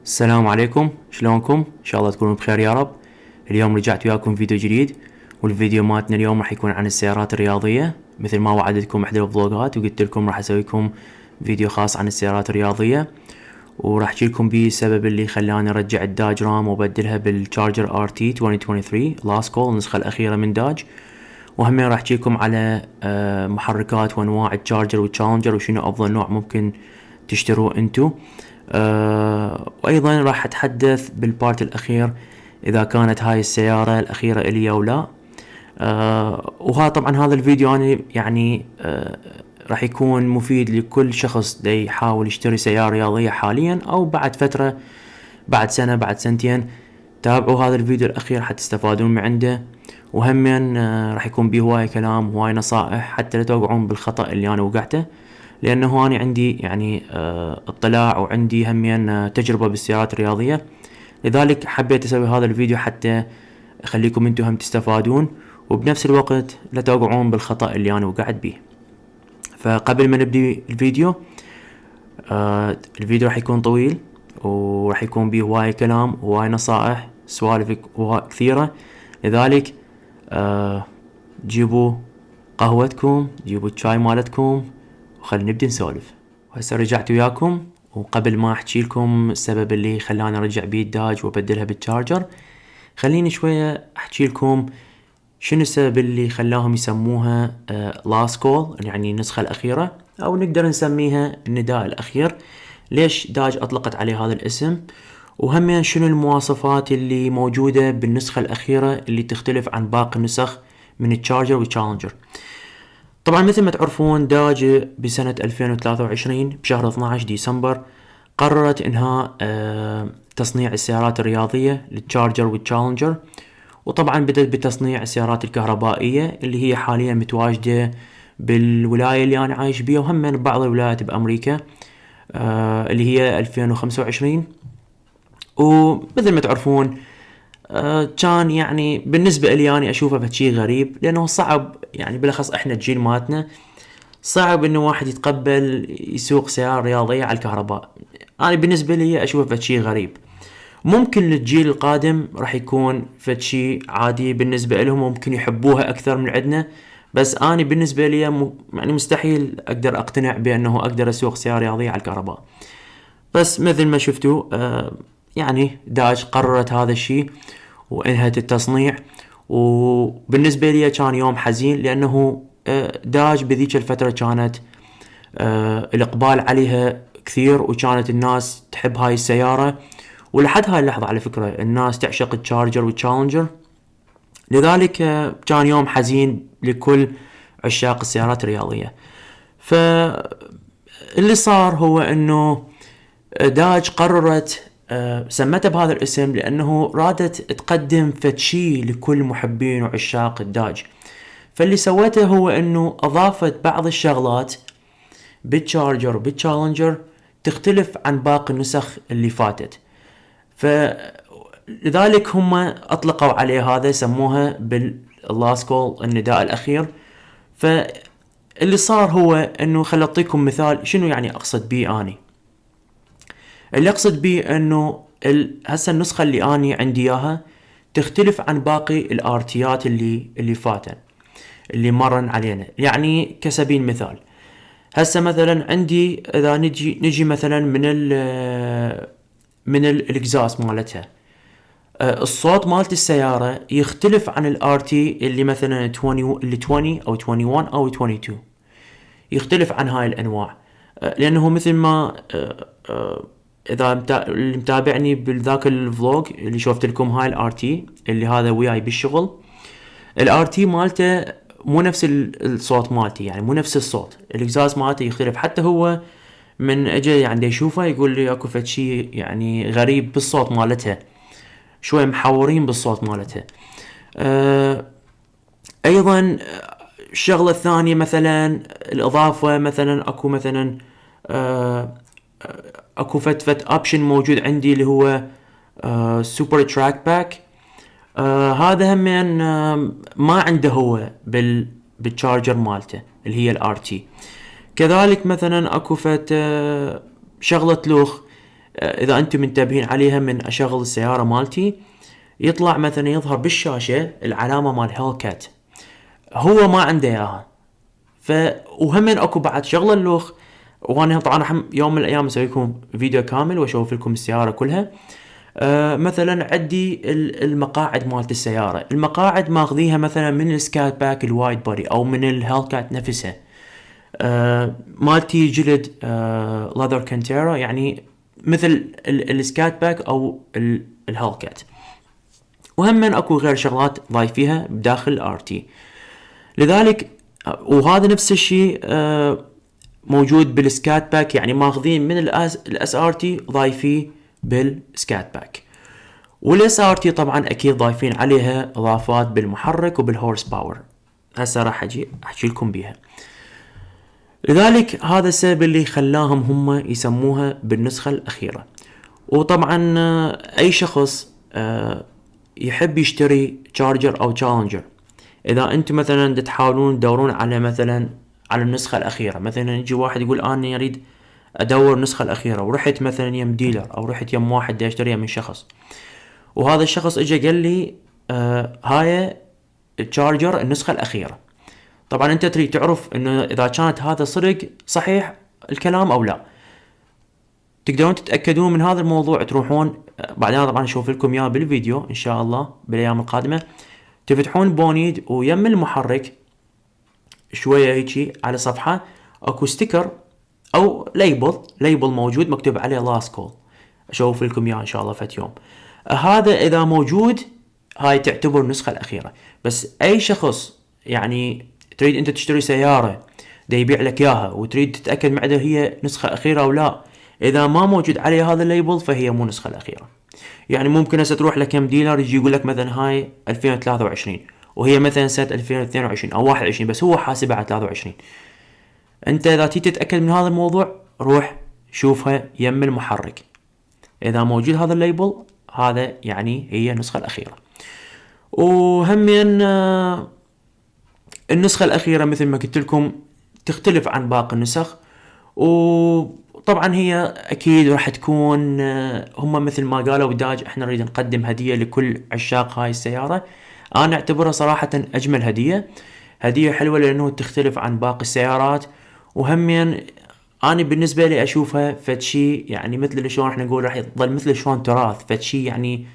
السلام عليكم، شلونكم؟ ان شاء الله تكونوا بخير يا رب. اليوم رجعت وياكم فيديو جديد، والفيديو مالتنا اليوم راح يكون عن السيارات الرياضية مثل ما وعدتكم احدى الفلوجات، وقلت لكم راح اسوي لكم فيديو خاص عن السيارات الرياضية، وراح احكي لكم بيه السبب اللي خلاني ارجع الداج رام وابدلها بالتشارجر ار تي 2023 لاست كول النسخة الاخيرة من داج. وهم راح احكي لكم على محركات وانواع التشارجر والتشالنجر وشنو افضل نوع ممكن تشتروه انتو. وايضا راح اتحدث بالبارت الاخير اذا كانت هاي السيارة الاخيرة الي او لا. وها طبعا هذا الفيديو انا يعني راح يكون مفيد لكل شخص دا يحاول يشتري سيارة رياضية حاليا او بعد فترة، بعد سنة بعد سنتين. تابعوا هذا الفيديو الاخير حتى تستفادون من عنده، وهمين راح يكون بيه هواي كلام وهواي نصائح حتى لا توقعون بالخطأ اللي انا وقعته، لانه انا عندي يعني اطلاع وعندي همين تجربة بالسيارات الرياضية. لذلك حبيت اسوي هذا الفيديو حتى اخليكم انتم هم تستفادون، وبنفس الوقت لا توقعون بالخطأ اللي انا وقعت بيه. فقبل ما نبدي الفيديو، الفيديو راح يكون طويل وراح يكون بيه هواي كلام وهواي نصائح سوالف كثيرة. لذلك جيبوا قهوتكم، جيبوا الشاي مالتكم، وخلينا نبدي نسولف. وهسه رجعت وياكم، وقبل ما احكي لكم السبب اللي خلاني ارجع بيه الداج وابدلها بالتشارجر، خليني شوية احكي لكم شنو السبب اللي خلاهم يسموها لاست كول، يعني النسخة الأخيرة، أو نقدر نسميها النداء الأخير. ليش داج أطلقت عليه هذا الاسم، وهم شنو المواصفات اللي موجودة بالنسخة الأخيرة اللي تختلف عن باقي النسخ من التشارجر والتشالنجر. طبعا مثل ما تعرفون داج بسنة 2023 بشهر 12 ديسمبر قررت انهاء تصنيع السيارات الرياضية للتشارجر والتشالنجر، وطبعا بدأت بتصنيع السيارات الكهربائية اللي هي حاليا متواجدة بالولاية اللي أنا عايش بيها، وهم من بعض الولايات بأمريكا اللي هي 2025. ومثل ما تعرفون كان يعني بالنسبة لي أنا أشوفه بشي غريب، لأنه صعب يعني بالأخص إحنا الجيل ماتنا صعب إنه واحد يتقبل يسوق سيارة رياضية على الكهرباء. أنا بالنسبة لي أشوفه بشي غريب. ممكن للجيل القادم راح يكون فشي عادي بالنسبة لهم، ممكن يحبوها أكثر من عندنا، بس أنا بالنسبة لي يعني مستحيل أقدر أقتنع بأنه أقدر أسوق سيارة رياضية على الكهرباء. بس مثل ما شفتوا يعني داج قررت هذا الشيء وانهت التصنيع، وبالنسبة لي كان يوم حزين، لأنه داج بذيك الفترة كانت الإقبال عليها كثير، وكانت الناس تحب هاي السيارة، ولحد هاي اللحظة على فكرة الناس تعشق التشارجر والتشالنجر. لذلك كان يوم حزين لكل عشاق السيارات الرياضية. فاللي صار هو انه داج قررت سمتها بهذا الاسم لانه رادت تقدم فتشي لكل محبين وعشاق الداج. فاللي سوته هو انه اضافت بعض الشغلات بالتشارجر وبالتشالنجر تختلف عن باقي النسخ اللي فاتت، فلذلك هم اطلقوا عليه هذا، سموها باللاست كول النداء الاخير. فاللي صار هو انه خل اعطيكم مثال شنو يعني اقصد بيه اني. اللي اقصد بيه انه هسه النسخة اللي اني عندي اياها تختلف عن باقي الارتيات اللي فاتن اللي مرن علينا. يعني كسبيل مثال هسه مثلا عندي اذا نجي مثلا من الاكزاس مالتها، الصوت مالت السيارة يختلف عن الار تي اللي مثلا 20 او 21 او 22، يختلف عن هاي الانواع. لانه مثل ما اذا اللي متابعني بالذاك الفلوج اللي شوفت لكم هاي الار تي اللي هذا وياي بالشغل، الار تي مالته مو نفس الصوت مالتي، يعني مو نفس الصوت، الاكزاز مالته يختلف. حتى هو من اجي يعني يشوفه يقول لي اكو فد شيء يعني غريب بالصوت مالتها، شوي محورين بالصوت مالتها. ايضا الشغلة الثانية مثلا الاضافة، مثلا اكو مثلا اكو فت اوبشن موجود عندي اللي هو سوبر تراك باك. هذا همين ما عنده هو بالتشارجر مالته اللي هي الار تي. كذلك مثلا اكو فت شغلة لوخ اذا انتم منتبهين عليها، من اشغل السيارة مالتي يطلع مثلا يظهر بالشاشة العلامة مال هيلكات، هو ما عنده اياها. وهمين اكو بعد شغلة اللوخ، وانا طبعا يوم من الايام اسوي لكم فيديو كامل واشوف لكم السيارة كلها. مثلا عندي المقاعد مالت السيارة، المقاعد ماخذيها مثلا من السكات باك الوايد بودي او من الهيلكات نفسها. مالتي جلد لذر كانتيرا، يعني مثل السكات باك او الهيلكات. وهم اكو غير شغلات ضايفيها بداخل الار تي. لذلك وهذا نفس الشيء موجود بالسكات باك، يعني ماخذين من الاس ار تي ضايفيه بالسكات باك. والاس ار تي طبعا اكيد ضايفين عليها اضافات بالمحرك وبالهورس باور، هسه راح احكي لكم بيها. لذلك هذا السبب اللي خلاهم هم يسموها بالنسخة الأخيرة. وطبعا أي شخص يحب يشتري تشارجر أو تشالنجر، إذا أنتم مثلا تحاولون تدورون على مثلا على النسخة الأخيرة، مثلا يجي واحد يقول أنا أريد أدور النسخة الأخيرة، ورحت مثلا يم ديلر أو رحت يم واحد دا يشتريها من شخص، وهذا الشخص إجا قال لي هاي التشارجر النسخة الأخيرة. طبعا انت تريد تعرف انه اذا كانت هذا صدق صحيح الكلام او لا. تقدرون تتاكدون من هذا الموضوع، تروحون بعدين طبعا اشوف لكم اياه بالفيديو ان شاء الله بالايام القادمه، تفتحون بونيد ويم المحرك شويه هيجي على صفحه اكو ستيكر او ليبل موجود مكتوب عليه لاست كول، اشوف لكم اياه ان شاء الله فت يوم. هذا اذا موجود هاي تعتبر النسخه الاخيره. بس اي شخص يعني تريد انت تشتري سيارة دا يبيع لك اياها وتريد تتأكد معدل هي نسخة اخيرة او لا، اذا ما موجود عليها هذا الليبل فهي مو نسخة الاخيرة. يعني ممكن هسه تروح لكم ديلر يجي يقول لك مثلا هاي 2023 وهي مثلا سنة 2022 او 21، بس هو حاسبها على 23. انت اذا تيجي تتأكد من هذا الموضوع روح شوفها يم المحرك، اذا موجود هذا الليبل هذا يعني هي النسخة الاخيرة. وهمين النسخة الأخيرة مثل ما قلت لكم تختلف عن باقي النسخ، وطبعا هي أكيد راح تكون هم مثل ما قالوا بداج احنا نريد نقدم هدية لكل عشاق هاي السيارة. أنا أعتبرها صراحة أجمل هدية حلوة لأنه تختلف عن باقي السيارات. وهمين أنا بالنسبة لي أشوفها فتشي يعني مثل شلون احنا نقول راح يظل مثل شلون تراث، فتشي يعني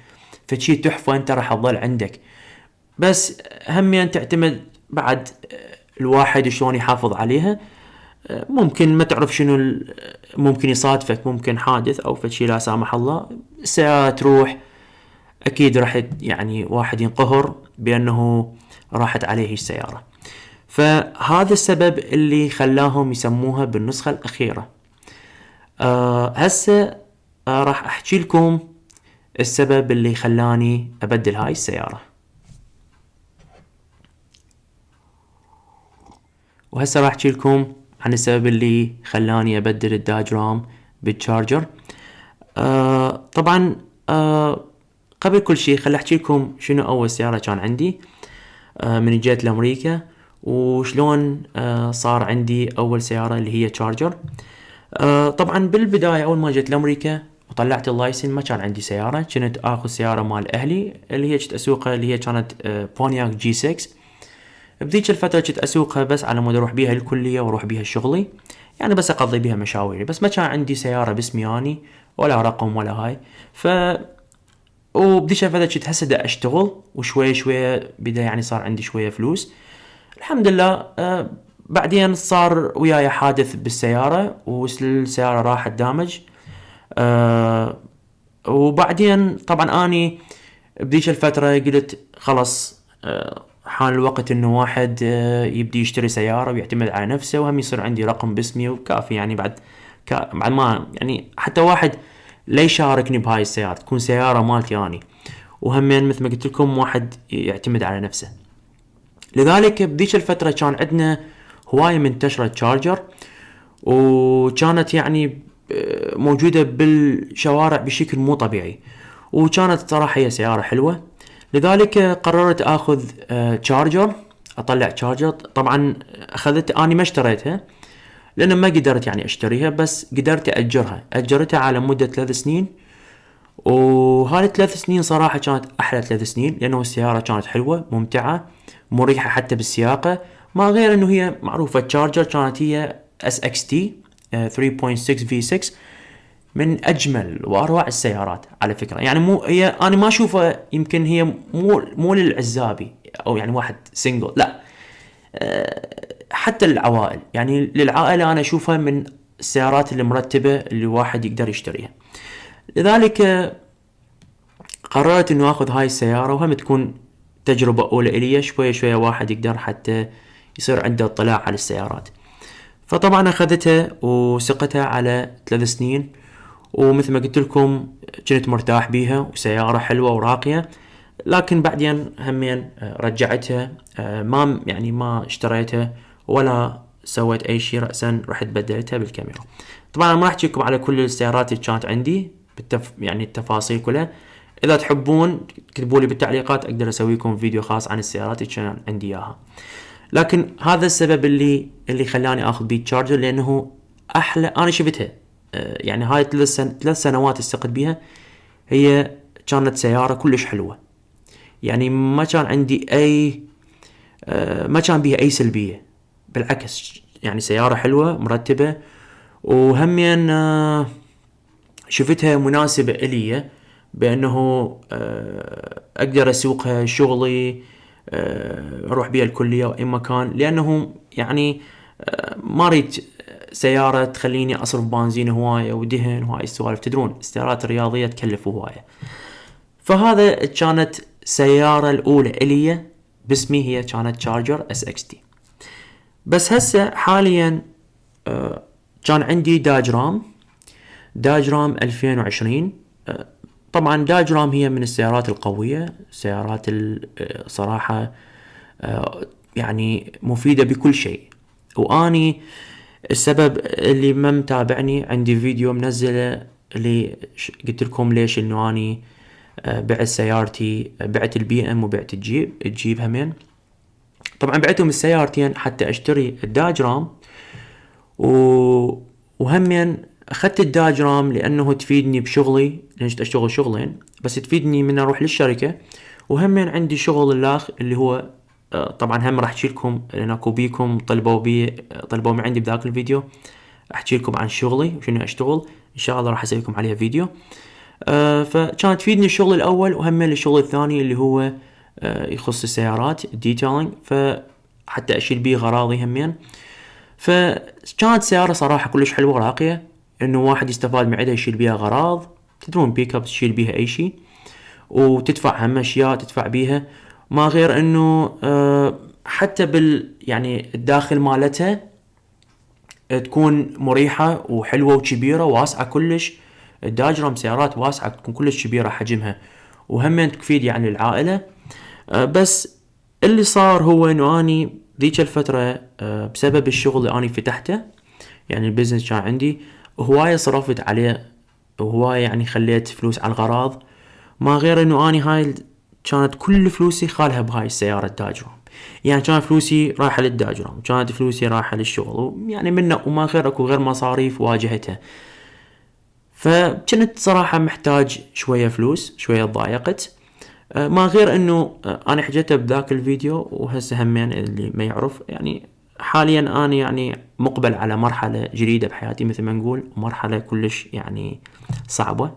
فتشي تحفة انت راح تظل عندك. بس همين تعتمد بعد الواحد شلون يحافظ عليها. ممكن ما تعرف شنو ممكن يصادفك، ممكن حادث او فشي لا سامح الله السيارة تروح، اكيد راح يعني واحد ينقهر بانه راحت عليه السيارة. فهذا السبب اللي خلاهم يسموها بالنسخة الاخيرة. هسه راح احكي لكم السبب اللي خلاني ابدل هاي السيارة. وهسه راح احكي لكم عن السبب اللي خلاني ابدل الداج رام بالتشارجر. طبعا قبل كل شيء خل احكي لكم شنو اول سيارة كان عندي من جيت لامريكا، وشلون صار عندي اول سيارة اللي هي تشارجر. طبعا بالبداية اول ما جيت لامريكا وطلعت اللايسن ما كان عندي سيارة، كنت اخذ سيارة مال اهلي اللي هي كنت اسوقها اللي هي كانت بونياك جي 6. بذيك الفترة كنت اسوقها بس على مود اروح بيها الكلية واروح بيها شغلي، يعني بس اقضي بيها مشاويري، بس ما كان عندي سيارة باسمي اني ولا رقم ولا هاي. وبديش الفترة كنت هسه دا اشتغل وشوية شوية بدا يعني صار عندي شوية فلوس الحمد لله. بعدين صار وياي حادث بالسيارة والسيارة راحت دامج. وبعدين طبعا اني بديش الفترة قلت خلص حان الوقت انه واحد يبدي يشتري سيارة ويعتمد على نفسه، وهم يصير عندي رقم باسمي وكافي. يعني بعد ما يعني حتى واحد لا يشاركني بهاي السيارة تكون سيارة مالتي اني، وهمين مثل ما قلت لكم واحد يعتمد على نفسه. لذلك بذيك الفترة كان عندنا هواية منتشرة تشارجر، وكانت يعني موجودة بالشوارع بشكل مو طبيعي، وكانت صراحة هي سيارة حلوة. لذلك قررت اخذ تشارجر، اطلع تشارجر. طبعا اخذت اني ما اشتريتها لأن ما قدرت يعني أشتريها، بس قدرت أجرها. أجرتها على مدة 3 سنين، وهذه 3 سنين صراحة كانت أحلى 3 سنين، لأنه السيارة كانت حلوة ممتعة مريحة حتى بالسياقة. ما غير أنه هي معروفة تشارجر، كانت هي SXT 3.6 V6، من أجمل وأروع السيارات على فكرة. يعني مو هي، أنا ما أشوفها، يمكن هي مو للعزابي أو يعني واحد سينجل، لا، حتى للعوائل. يعني للعائلة أنا أشوفها من السيارات اللي مرتبة اللي واحد يقدر يشتريها. لذلك قررت انه اخذ هاي السيارة، وهم تكون تجربة اولى الي، شوية شوية واحد يقدر حتى يصير عنده اطلاع على السيارات. فطبعا اخذتها وسقتها على 3 سنين، ومثل ما قلت لكم كنت مرتاح بيها، وسيارة حلوة وراقية. لكن بعدين همين رجعتها، ما اشتريتها ولا سويت اي شيء، رأسا رحت بدلتها بالكاميرا. طبعا ما راح احكي لكم على كل السيارات اللي كانت عندي يعني التفاصيل كلها. اذا تحبون كتبوا لي بالتعليقات، اقدر اسوي لكم فيديو خاص عن السيارات اللي كان عندي اياها. لكن هذا السبب اللي خلاني اخذ بي تشارجر، لانه احلى. انا شفتها يعني هاي 3 سنوات استقد بيها، هي كانت سيارة كلش حلوة. يعني ما كان عندي اي ما كان بيها اي سلبية، بالعكس يعني سيارة حلوة مرتبة. وهمين شفتها مناسبة إلي، بأنه أقدر أسوقها شغلي، أروح بيها الكلية أو أي مكان، لأنه يعني ما أريد سيارة تخليني أصرف بنزين هواية ودهن وهاي السوالف. تدرون السيارات الرياضية تكلف هواية. فهذا كانت سيارة الأولى إلي باسمي، هي كانت تشارجر SXT. بس هسه حاليا كان عندي داج رام 2020. طبعا داج رام هي من السيارات القوية، سيارات صراحة يعني مفيدة بكل شيء. واني السبب اللي ما متابعني، عندي فيديو منزله اللي قلت لكم ليش انه اني بعت سيارتي، بعت البي ام وبعت الجيب همين. طبعا بعتهم السيارتين حتى اشتري الداج رام، وهمين اخذت الداج رام لانه تفيدني بشغلي، لان اشتغل شغلين، بس تفيدني من اروح للشركة. وهمين عندي شغل الاخ اللي هو طبعا هم راح احكي لكم، لان اكو بيكم طلبوا من عندي بذاك الفيديو احكي لكم عن شغلي وشنو اشتغل. ان شاء الله راح اسوي لكم عليها فيديو. فكانت تفيدني الشغل الاول، وهمين الشغل الثاني اللي هو يخص السيارات ديتيلينج، فحتى اشيل بيه غراضي همين. فكانت سيارة صراحة كلش حلوة راقية، انه واحد يستفاد من عندها، يشيل بيها غراض. تدرون بيك اب تشيل بيها اي شيء، وتدفع هم اشياء تدفع بيها. ما غير انه حتى يعني الداخل مالتها تكون مريحة وحلوة وكبيرة وواسعة كلش. الداج رام سيارات واسعة تكون كلش كبيرة حجمها، وهمين تفيد يعني العائلة. بس اللي صار هو انه اني ذيك الفترة بسبب الشغل اللي اني فتحته، يعني البزنس كان عندي، هواية صرفت عليه، وهواية يعني خليت فلوس على الغراض. ما غير انه اني هاي كانت كل فلوسي خالها بهاي السيارة الداج رام. يعني كانت فلوسي رايحة للداج رام، كانت فلوسي رايحة للشغل، يعني منه وما غير اكو غير مصاريف واجهتها. فكنت صراحة محتاج شوية فلوس، شوية ضايقت. ما غير انه انا حجيته بذاك الفيديو، وهسه همين اللي ما يعرف يعني حاليا انا يعني مقبل على مرحلة جديدة بحياتي، مثل ما نقول مرحلة كلش يعني صعبة.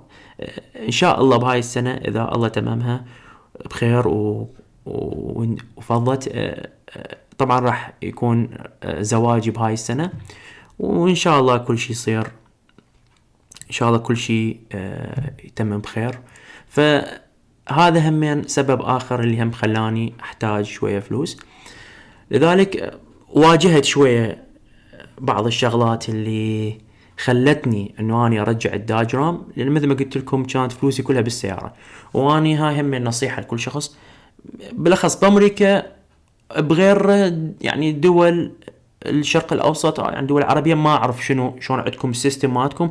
ان شاء الله بهاي السنة اذا الله تمامها بخير وفضت، طبعا راح يكون زواجي بهاي السنة، وان شاء الله كل شي يصير، ان شاء الله كل شي يتم بخير. فهذا همين سبب اخر اللي هم خلاني احتاج شوية فلوس. لذلك واجهت شوية بعض الشغلات اللي خلتني انه اني ارجع الداج رام، لان مثل ما قلت لكم كانت فلوسي كلها بالسيارة. واني هاي هم النصيحة لكل شخص، بالاخص بامريكا، بغير يعني دول الشرق الاوسط، يعني دول عربية ما اعرف شلون عندكم السيستم مالتكم.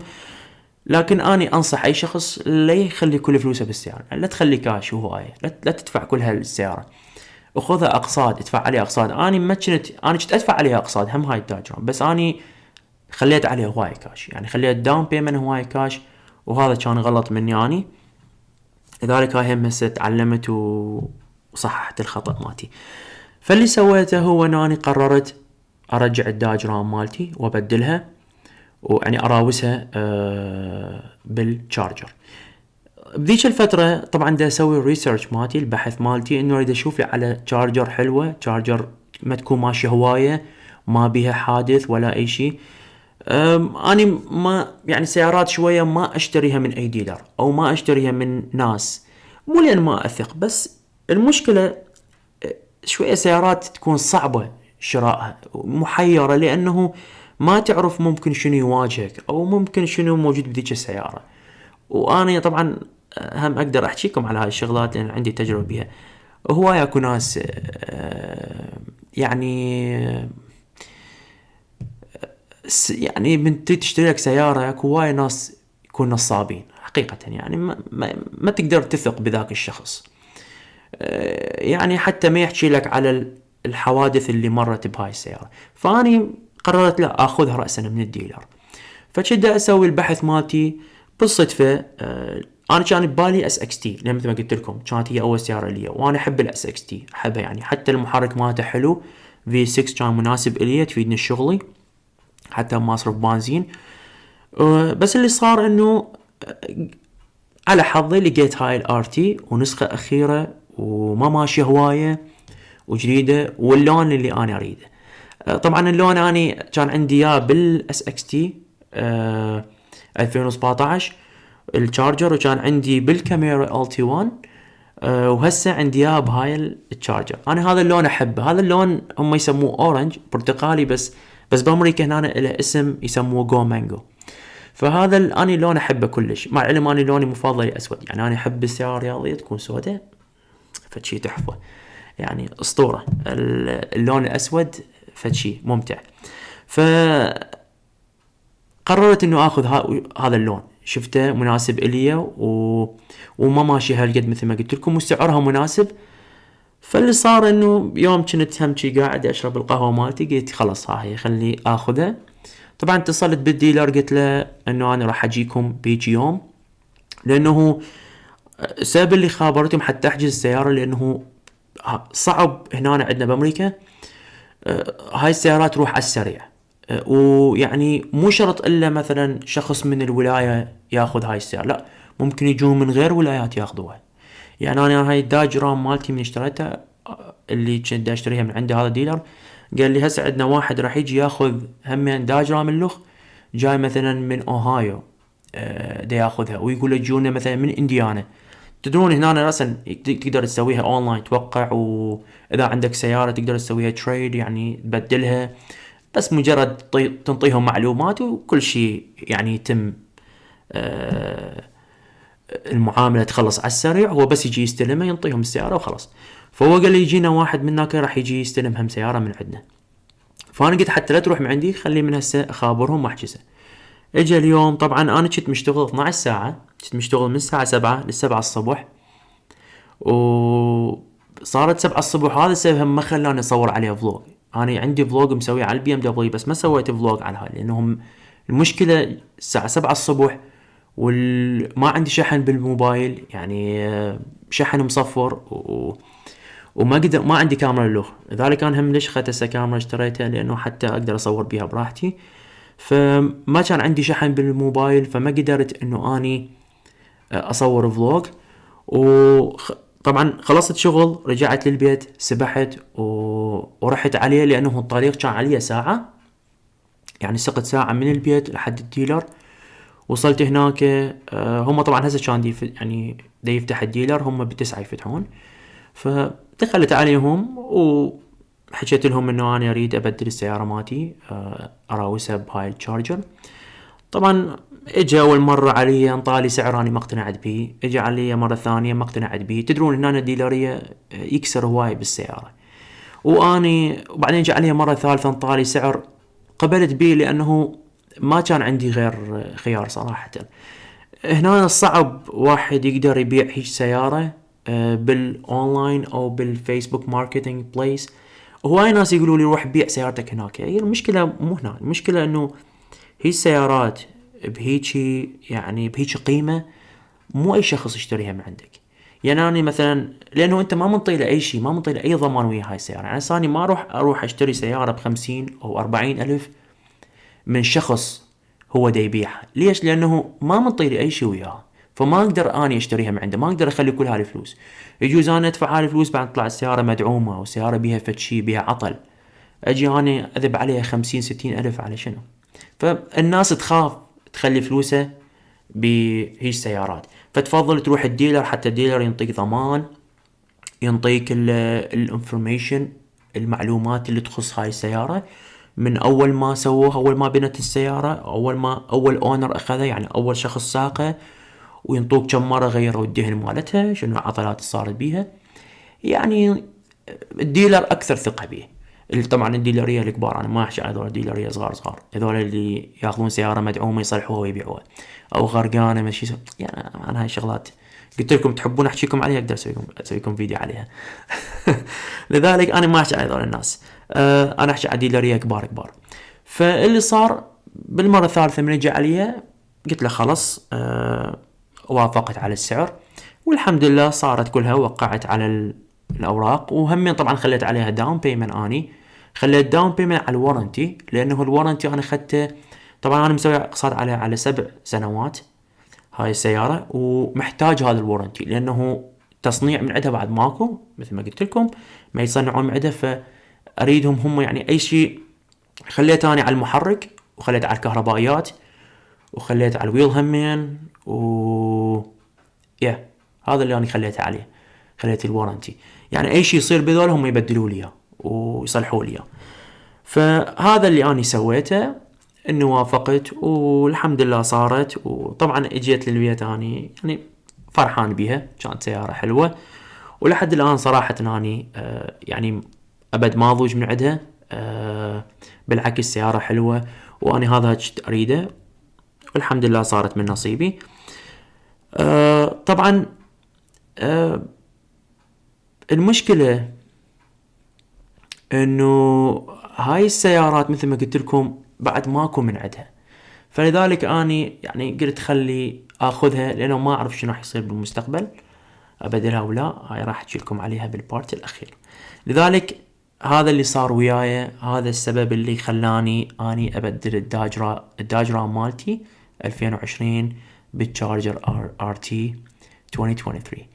لكن اني انصح اي شخص لا يخلي كل فلوسه بالسيارة، لا تخلي كاش وهواية، لا تدفع كلها للسيارة، وخذها اقساط، ادفع عليها اقساط. اني ما كنت ادفع عليها اقساط هم هاي الداج رام، بس اني خليت عليه هواي كاش، يعني خليت داون بيمنت هواي كاش، وهذا كان غلط مني اني. لذلك هاي هم هسه تعلمت وصححت الخطأ مالتي. فاللي سويته هو اني قررت ارجع الداج رام مالتي وابدلها، ويعني اراوسها بالشارجر. بذيك الفترة طبعا دا اسوي الريسيرش مالتي، البحث مالتي، انه اريد اشوف لي على شارجر حلوة، شارجر ما تكون ماشية هواية، ما بيها حادث ولا اي شيء. اني ما يعني سيارات شوية ما اشتريها من اي ديلر، او ما اشتريها من ناس، مو لان ما اثق، بس المشكلة شوية سيارات تكون صعبة شرائها، محيرة، لانه ما تعرف ممكن شنو يواجهك، او ممكن شنو موجود بذيك السيارة. وانا طبعا هم اقدر احكيكم على هاي الشغلات لان عندي تجربة بيها. هواي اكو ناس يعني من تشتري لك سيارة، اكو هواي ناس يكون نصابين حقيقة، يعني ما تقدر تثق بذاك الشخص. يعني حتى ما يحكي لك على الحوادث اللي مرت بهاي السيارة. فاني قررت لا اخذها رأسا من الديلر. فكدا اسوي البحث مالتي بالصدفة. انا كان ببالي اس اكس تي، لان مثل ما قلت لكم كانت هي اول سيارة لي، وانا احب الاس اكس تي، احبها يعني، حتى المحرك مالته حلو، في 6 كان مناسب الي، تفيدني الشغلي حتى ما اصرف بنزين. بس اللي صار انه على حظي لقيت هاي الار تي، ونسخة اخيرة وما ماشية هواية وجديدة، واللون اللي انا اريده. طبعا اللون اني كان عندي اياه بالاس اكس تي 2017 الشارجر، وكان عندي بالكاميرا ال تي 1، وهسه عندي اياه بهاي الشارجر. انا هذا اللون احبه، هذا اللون هم يسموه اورنج برتقالي، بس بامريكا هنا له اسم يسموه جو مانجو. فهذا اني لون احبه كلش، مع العلم اني لوني مفضل اسود، يعني انا احب السيارة الرياضية تكون سوداء، فشي تحفة، يعني اسطورة اللون الاسود، فشي ممتع. فقررت انه اخذ هذا اللون، شفته مناسب الي وما ماشي هالقد مثل ما قلت لكم، وسعرها مناسب. فاللي صار انه يوم كنت همشي قاعد اشرب القهوة مالتي، قلت خلص هاي خلي اخذها. طبعا اتصلت بالديلر، قلت له انه انا راح اجيكم بيجي يوم، لانه السبب اللي خابرتهم حتى احجز السيارة، لانه صعب هنا عندنا بامريكا هاي السيارات تروح على السريع. ويعني مو شرط الا مثلا شخص من الولاية ياخذ هاي السيارة، لا، ممكن يجون من غير ولايات ياخذوها. يعني انا هاي الداج رام مالتي من اشتريتها، اللي كنت اشتريها من عند هذا الديلر، قال لي هسه عندنا واحد راح يجي ياخذ همين داج رام اللخ، جاي مثلا من اوهايو دا ياخذها، ويقول يجونا مثلا من انديانا. تدرون هنا راسا تقدر تسويها اونلاين، توقع، واذا عندك سيارة تقدر تسويها تريد، يعني تبدلها، بس مجرد تنطيهم معلومات وكل شيء يعني يتم المعاملة تخلص على السريع. هو بس يجي يستلمها، ينطيهم السيارة وخلاص. فهو قال لي يجينا واحد من هناك راح يجي يستلم هم سيارة من عندنا. فانا قلت حتى لا تروح من عندي، خلي من هسه اخابرهم واحجزه. اجى اليوم، طبعا انا كنت مشتغل 12 ساعة، كنت مشتغل من الساعة 7 للسبعة الصبح، وصارت 7 الصبح. هذا السبب ما خلاني اصور عليه فلوج. انا عندي فلوج مسوي على البي ام دبليو، بس ما سويت فلوج على هاي، لانهم المشكلة الساعة 7 الصبح وما عندي شحن بالموبايل، يعني شحن مصفر، وما قدر، ما عندي كاميرا للوخ. لذلك انا هم ليش اخذت هسه كاميرا اشتريتها، لانه حتى اقدر اصور بيها براحتي. فما كان عندي شحن بالموبايل، فما قدرت انه اني اصور فلوج. وطبعا خلصت شغل، رجعت للبيت، سبحت ورحت عليه، لانه الطريق كان عليه ساعة، يعني سقط ساعة من البيت لحد الديلر. وصلت هناك، هم طبعا هسه كان يعني دا يفتح الديلر، هم ب9 يفتحون. فدخلت عليهم وحكيت لهم انه انا اريد ابدل السيارة مالتي، اراوسها بهاي الشارجر. طبعا اجى اول مرة علي انطالي سعر اني ما اقتنعت به، اجى علي مرة ثانية ما اقتنعت به. تدرون هنا الديلرية يكسر هواي بالسيارة، وبعدين اجى علي مرة ثالثة انطالي سعر قبلت به، لانه ما كان عندي غير خيار صراحة. هنا صعب واحد يقدر يبيع هيج سيارة بالاونلاين او بالفيسبوك ماركتينج بليس. هواي ناس يقولوا لي روح بيع سيارتك هناك. هي المشكلة مو هنا، المشكلة انه هي السيارات بهيجي يعني بهيجي قيمة مو اي شخص يشتريها من عندك. يعني انا مثلا لانه انت ما منطي له اي شيء، ما منطي له اي ضمان ويا هاي السيارة. يعني ثاني ما اروح اشتري سيارة ب50 او 40 الف من شخص هو دا يبيعها. ليش؟ لانه ما منطي لي اي شيء وياها، فما اقدر اني اشتريها من عنده، ما اقدر اخلي كل هاي الفلوس. يجوز انا ادفع هاي الفلوس بعد تطلع السيارة مدعومة او سيارة بيها فد شي بيها عطل، اجي انا اذب عليها 50-60 الف على شنو؟ فالناس تخاف تخلي فلوسها بهي السيارات، فتفضل تروح الديلر، حتى الديلر ينطيك ضمان، ينطيك الانفورميشن، المعلومات اللي تخص هاي السيارة من اول ما سووها، اول ما بنت السيارة، اول اونر اخذها، يعني اول شخص ساقه، وينطوك كم مرة غيروا الدهن مالتها، شنو العطلات صارت بيها. يعني الديلر اكثر ثقة بيه. طبعا الديلرية الكبار، انا ما احكي على هذول الديلرية صغار، هذول اللي ياخذون سيارة مدعومة يصلحوها ويبيعوها، او غرقانة ماشي يعني انا هاي الشغلات قلت لكم تحبون احكيكم عليها، اقدر اسويكم فيديو عليها. لذلك انا ما احكي على هذول الناس، انا احكي على ديلرية كبار. فاللي صار بالمرة الثالثة من اجى عليها قلت له خلص، وافقت على السعر، والحمد لله صارت كلها، وقعت على الاوراق، وهمين طبعا خليت عليها داون بيمنت. اني خليت داون بيمنت على الورنتي، لانه الورنتي انا اخذته، طبعا انا مسوي اقساط على 7 سنوات هاي السيارة، ومحتاج هذا الورنتي لانه تصنيع من عندها بعد ماكو، مثل ما قلت لكم ما يصنعون من عندها، فاريدهم هم يعني اي شيء. خليت اني على المحرك، وخليت على الكهربائيات، وخليت على الويل همين، هذا اللي انا خليته عليه، خليت الورنتي، يعني اي شيء يصير بذول هم يبدلوا لي ويصلحوا لي. فهذا اللي اني سويته، انه وافقت والحمد لله صارت. وطبعا اجيت للبيت اني يعني فرحان بيها، كانت سيارة حلوة، ولحد الان صراحة اني يعني ابد ما ضوج من عندها، بالعكس سيارة حلوة، واني هذا اريده، والحمد لله صارت من نصيبي. طبعا المشكلة انه هاي السيارات مثل ما قلت لكم بعد ماكو من عندها، فلذلك اني يعني قلت خلي اخذها، لانه ما اعرف شنو راح يصير بالمستقبل، ابدلها ولا. هاي راح احكي لكم عليها بالبارت الاخير. لذلك هذا اللي صار وياي، هذا السبب اللي خلاني اني ابدل الداجرا مالتي 2020 بالتشارجر RT 2023.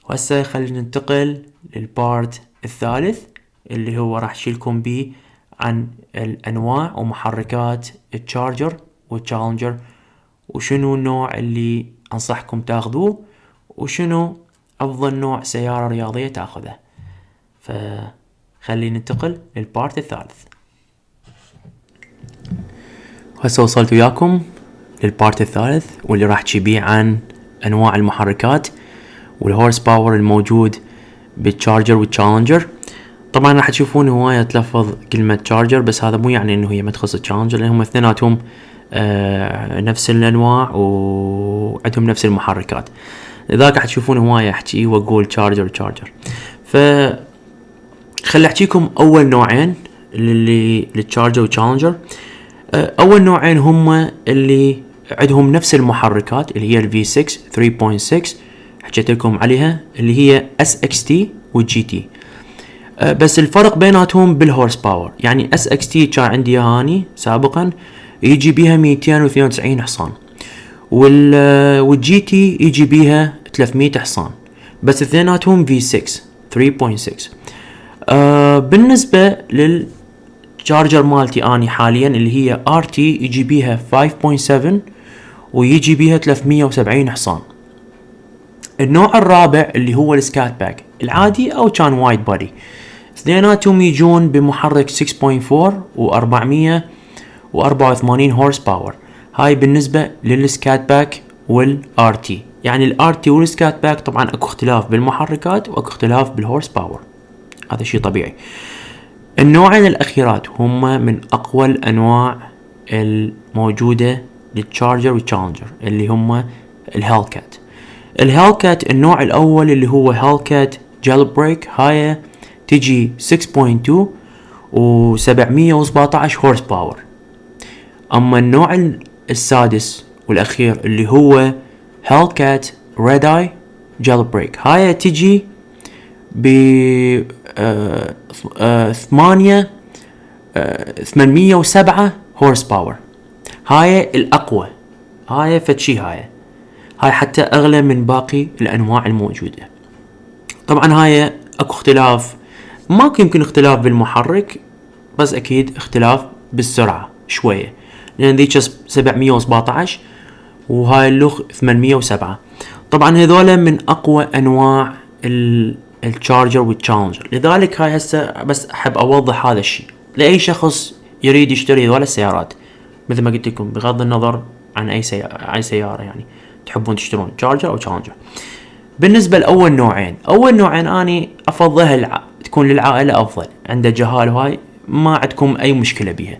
وهسه خلينا ننتقل للبارت الثالث، اللي هو راح اشيلكم بيه عن الانواع ومحركات التشارجر والتشالنجر، وشنو النوع اللي انصحكم تاخذوه، وشنو افضل نوع سيارة رياضية تاخذه. فخلينا ننتقل للبارت الثالث. هسه وصلت وياكم للبارت الثالث، واللي راح تشبيه عن انواع المحركات والهورس باور الموجود بالتشارجر والتشالنجر. طبعا راح تشوفون هواية تلفظ كلمة تشارجر، بس هذا مو يعني انه هي ما تخص التشالنجر، لانهم اثنيناتهم نفس الانواع وعندهم نفس المحركات. لذلك راح تشوفون هواية احكي واقول تشارجر. خلي احكيكم اول نوعين للتشارجر والتشالنجر. اول نوعين هم اللي عندهم نفس المحركات، اللي هي الفي 6 3.6 حكيت لكم عليها، اللي هي SXT والGT. بس الفرق بيناتهم بالهورس باور. يعني SXT كان عندي هاني سابقا يجي بيها 292 حصان، والGT يجي بيها 300 حصان، بس اثنيناتهم V6 3.6. بالنسبة للشارجر مالتي اني حاليا اللي هي RT يجي بيها 5.7 ويجي بيها 370 حصان. النوع الرابع اللي هو السكات باك العادي او كان وايد بادي، اثنيناتهم يجون بمحرك 6.4 و484 هورس باور. هاي بالنسبة للسكات باك والRT. يعني الRT والسكات باك طبعا اكو اختلاف بالمحركات واكو اختلاف بالهورس باور، هذا شيء طبيعي. النوعين الاخيرات هم من اقوى الانواع الموجودة للتشارجر والتشالنجر، اللي هم الهالكات. الهالكات النوع الاول اللي هو هالكات جيل بريك، هاي تجي 6.2 و717 هورس باور. اما النوع السادس والاخير اللي هو هالكات ريد اي جيل بريك، هاي تجي ب 807 هورس باور. هاي الاقوى، هاي فتشي، هاي حتى اغلى من باقي الانواع الموجودة. طبعا هاي اكو اختلاف، ماكو يمكن اختلاف بالمحرك، بس اكيد اختلاف بالسرعة شوية، لان ذيك 717 وهاي اللخ 807. طبعا هذولا من اقوى انواع الشارجر والتشالنجر. لذلك هاي هسه بس احب اوضح هذا الشيء لاي شخص يريد يشتري هذول السيارات. مثل ما قلت لكم بغض النظر عن اي سيارة يعني تحبون تشترون تشارجر او تشالنجر. بالنسبة لأول نوعين، أول نوعين أني أفضلها تكون للعائلة أفضل، عنده جهال وهاي ما عندكم أي مشكلة بيها.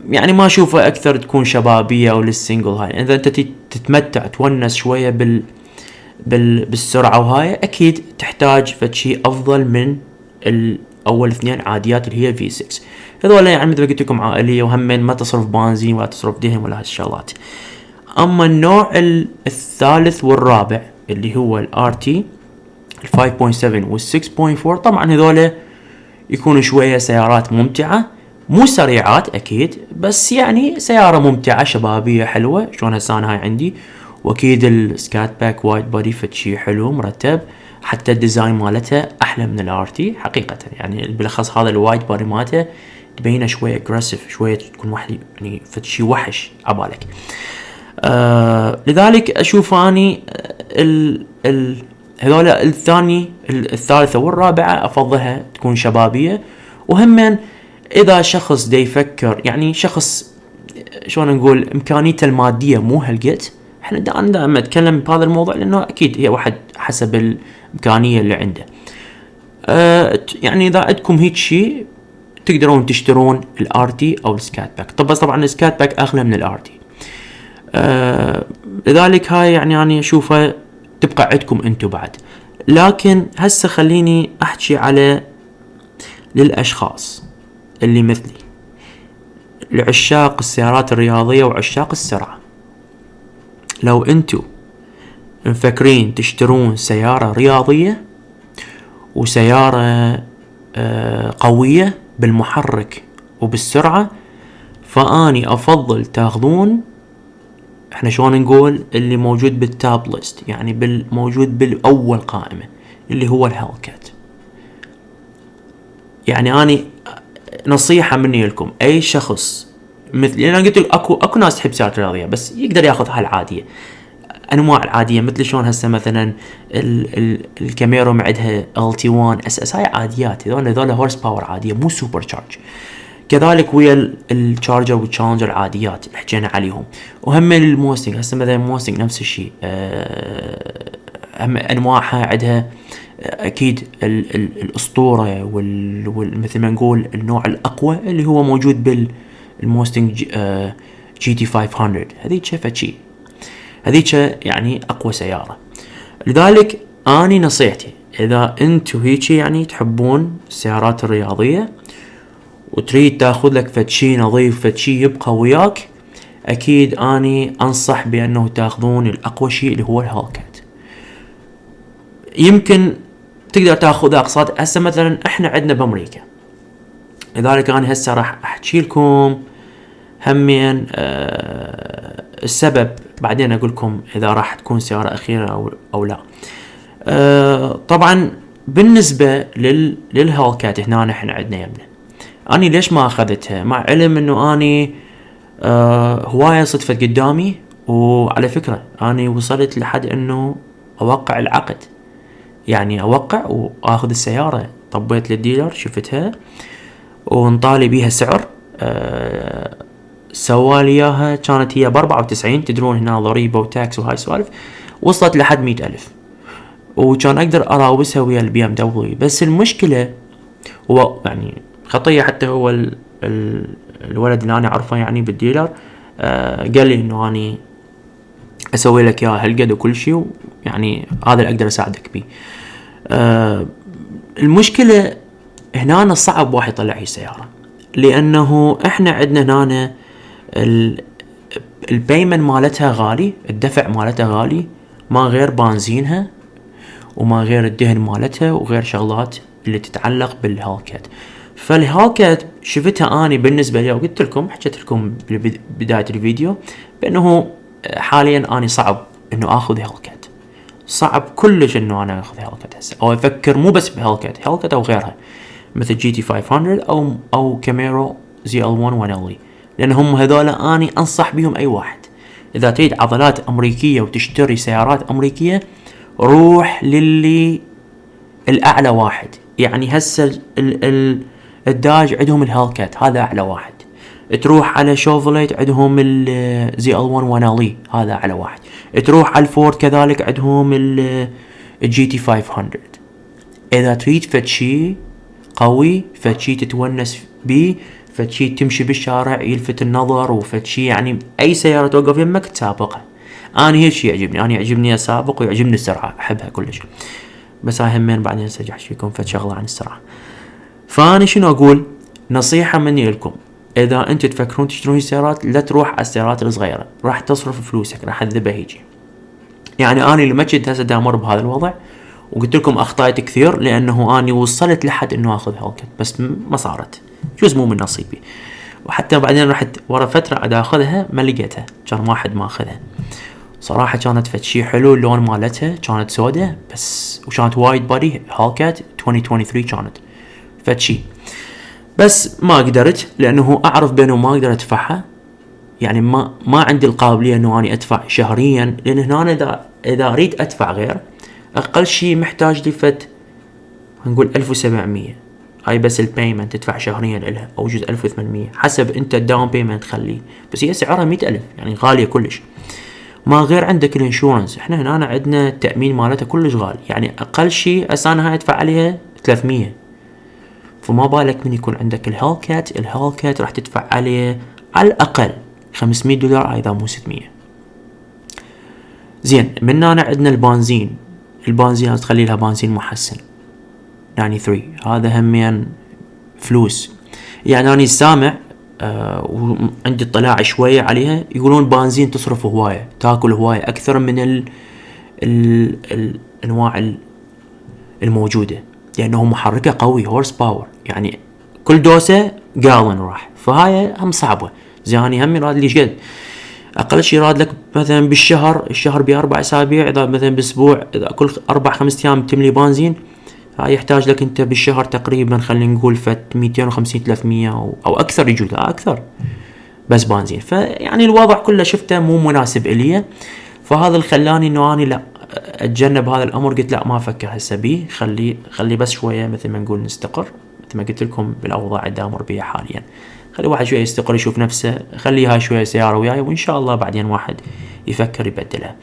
يعني ما أشوفها أكثر تكون شبابية أو للسينجل. هاي إذا أنت تتمتع تونس شوية بالسرعة وهاي أكيد تحتاج فشي أفضل من الأول اثنين عاديات اللي هي V6. هذول يعني مثل ما قلت لكم عائلية، وهمين ما تصرف بنزين ولا تصرف دهن ولا هالشغلات. أما النوع الثالث والرابع اللي هو ال RT ال 5.7 وال 6.4، طبعا هذول يكونوا شوية سيارات ممتعة، مو سريعات أكيد، بس يعني سيارة ممتعة شبابية حلوة. شلون هسه أنا هاي عندي، وأكيد السكات باك وايد بودي فتشي حلو مرتب، حتى الديزاين مالته أحلى من ال RT حقيقة. يعني بالأخص هذا الوايد بودي مالته تبينه شوية اجريسيف، شوية تكون واحد يعني فتشي وحش عبالك. لذلك اشوف اني هذول الثاني الثالثة والرابعة افضلها تكون شبابية. وهمن اذا شخص دا يفكر، يعني شخص شلون نقول امكانيته المادية مو هالقد، احنا دائما اتكلم بهذا الموضوع لانه اكيد هي واحد حسب الامكانية اللي عنده. يعني اذا عندكم هيك شيء تقدرون تشترون الارتي او السكات باك. طبعا السكات باك اغلى من الارتي. لذلك هاي يعني أنا أشوفها تبقى عندكم أنتو بعد. لكن هسه خليني أحكي على للأشخاص اللي مثلي، لعشاق السيارات الرياضية وعشاق السرعة. لو أنتو مفكرين تشترون سيارة رياضية وسيارة قوية بالمحرك وبالسرعة، فأني أفضل تاخذون احنا شلون نقول اللي موجود بالتاب ليست، يعني موجود بالاول قائمة اللي هو الهالكات. يعني اني نصيحة مني لكم اي شخص مثل انا قلت اكو ناس تحب سيارات رياضية بس يقدر ياخذ هالعادية، انواع العادية مثل شلون هسه مثلا الكاميرو عندها LT1 SS، هاي عاديات، هذول هورس باور عادية مو سوبر تشارج. كذلك ويا الشارجر والتشالنجر عاديات اللي حكينا عليهم. وهم الموستنج هسه مثلا الموستنج نفس الشيء، انواعها عندها اكيد الاسطوره مثل ما نقول النوع الاقوى اللي هو موجود بالموستنج GT 500. هذيك فتشي، هذيك يعني اقوى سياره. لذلك اني نصيحتي اذا انتو هيك يعني تحبون السيارات الرياضيه وتريد تاخذ لك فتشي نظيف، فتشي يبقى وياك، اكيد اني انصح بانه تاخذون الاقوى شيء اللي هو الهالكات. يمكن تقدر تاخذ اقساط. هسه مثلا احنا عندنا بامريكا، لذلك انا هسه راح احكي لكم همين السبب، بعدين اقول لكم اذا راح تكون سيارة اخيرة او لا. طبعا بالنسبة للهالكات هنا احنا عندنا يمنا، اني ليش ما اخذتها مع علم انه اني هواية صدفت قدامي. وعلى فكرة اني وصلت لحد انه اوقع العقد، يعني اوقع واخذ السيارة. طبيت للديلر شفتها وانطالي بيها سعر، سوالي اياها كانت هي ب94. تدرون هنا ضريبة وتاكس وهاي سوالف، وصلت لحد 100,000 وكان اقدر اراوسها ويا البي ام دبليو. بس المشكلة هو يعني خطية، حتى هو الولد اللي انا اعرفه يعني بالديلر قال لي انه اني اسوي لك اياها هالقد وكل شيء، يعني هذا اللي اقدر اساعدك بيه. المشكلة هنا صعب واحد يطلع هي سيارة، لانه احنا عندنا هنا البيمن مالتها غالي، الدفع مالتها غالي، ما غير بنزينها وما غير الدهن مالتها وغير شغلات اللي تتعلق بالهالكات. فالهالكات شفتها اني بالنسبه لي، وقلت لكم حكيت لكم ببدايه الفيديو بانه حاليا اني صعب انه اخذ هالكات، صعب كلش انه انا اخذ هالكات هسه، او افكر مو بس بهالكات، هالكات او غيرها مثل جي تي 500 او كاميرو زي ال 1 1 ال، لان هم هذولا اني انصح بهم اي واحد. اذا تريد عضلات امريكيه وتشتري سيارات امريكيه، روح للي الاعلى واحد. يعني هسه الداج عندهم الهالكات، هذا اعلى واحد. تروح على شوفليت عندهم زي ال 1 1 ال، هذا اعلى واحد. تروح على الفورد كذلك عندهم الجي تي 500. اذا تريد فد شي قوي، فد شي تتونس بيه، فد شي تمشي بالشارع يلفت النظر، وفد شي يعني اي سيارة توقف يمك تسابقها. انا هيك شي يعجبني، انا يعجبني اسابق ويعجبني السرعة، احبها كلش. بس هاي همين بعدين سجح فيكم فد شغلة عن السرعة. فاني شنو اقول؟ نصيحة مني لكم، اذا انت تفكرون تشترون سيارات لا تروح على السيارات الصغيرة، راح تصرف فلوسك، راح تذبها هيجي. يعني انا لما كنت هسه دامر بهذا الوضع وقلت لكم اخطأت كثير، لانه اني وصلت لحد انه اخذ هالكت بس ما صارت، جزء مو من نصيبي. وحتى بعدين رحت ورا فترة عاد اخذها ما لقيتها، كان واحد ما اخذها صراحة. كانت فد شي حلو، اللون مالتها كانت سودة بس، وكانت وايد بادي هالكات 2023 كانت فد شي، بس ما قدرت لانه اعرف بانه ما اقدر ادفعها. يعني ما عندي القابلية انه اني ادفع شهريا، لان هنا اذا اريد ادفع غير اقل شي محتاج لي فد نقول 1700، هاي بس البيمنت تدفع شهريا لها، او جزء 1800 حسب انت الداون بيمنت تخليه، بس هي سعرها 100,000 يعني غالية كلش. ما غير عندك الانشورنس، احنا هنا عندنا التأمين مالتها كلش غالي، يعني اقل شي اسانا هاي ادفع عليها 300. فما بالك من يكون عندك الهالكات راح تدفع عليه على الاقل $500 اذا مو 600. زين، من هنا عندنا البنزين تخلي لها بنزين محسن يعني 3، هذا همين فلوس. يعني انا سامع وعندي اطلاع شوية عليها، يقولون بنزين تصرف هواية، تاكل هواية اكثر من الانواع الموجودة، لانه محركه قوي هورس باور، يعني كل دوسه جالن راح، فهاي هم صعبه. زاني هم يراد لي شقد اقل شي يراد لك مثلا الشهر ب4 اسابيع، اذا مثلا باسبوع، اذا كل 4-5 ايام تملي بنزين، هاي يحتاج لك انت بالشهر تقريبا خلينا نقول فت 250-300 او اكثر، يجوز اكثر بس بنزين. فيعني الوضع كله شفته مو مناسب الي، فهذا اللي خلاني انه اني لا اتجنب هذا الامر. قلت لا ما افكر هسه بيه، خلي بس شويه مثل ما نقول نستقر، مثل ما قلت لكم بالاوضاع اللي امر بيها حاليا. خلي واحد شويه يستقر يشوف نفسه، خلي هاي شويه سياره وياي، وان شاء الله بعدين واحد يفكر يبدلها.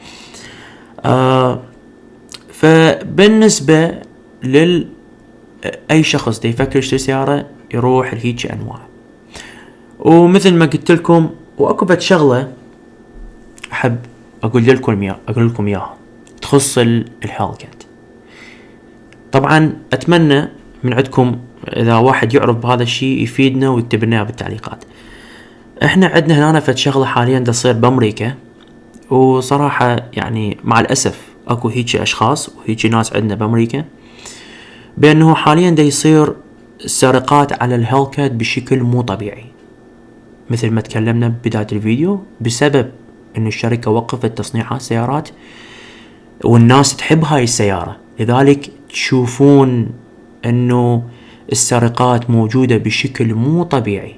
فبالنسبه اي شخص دا يفكر يشتري سياره يروح لهيك انواع. ومثل ما قلت لكم، واكو بد شغله احب اقول لكم اياها تخص الهالكات. طبعا اتمنى من عندكم اذا واحد يعرف بهذا الشيء يفيدنا ويكتب لنا بالتعليقات. احنا عندنا هنا فد شغله حاليا دا تصير بامريكا، وصراحه يعني مع الاسف اكو هيك اشخاص وهيك ناس عندنا بامريكا، بانه حاليا دا يصير سرقات على الهالكات بشكل مو طبيعي، مثل ما تكلمنا ببداية الفيديو، بسبب انه الشركة وقفت تصنيع السيارات والناس تحب هاي السيارة، لذلك تشوفون انه السرقات موجودة بشكل مو طبيعي.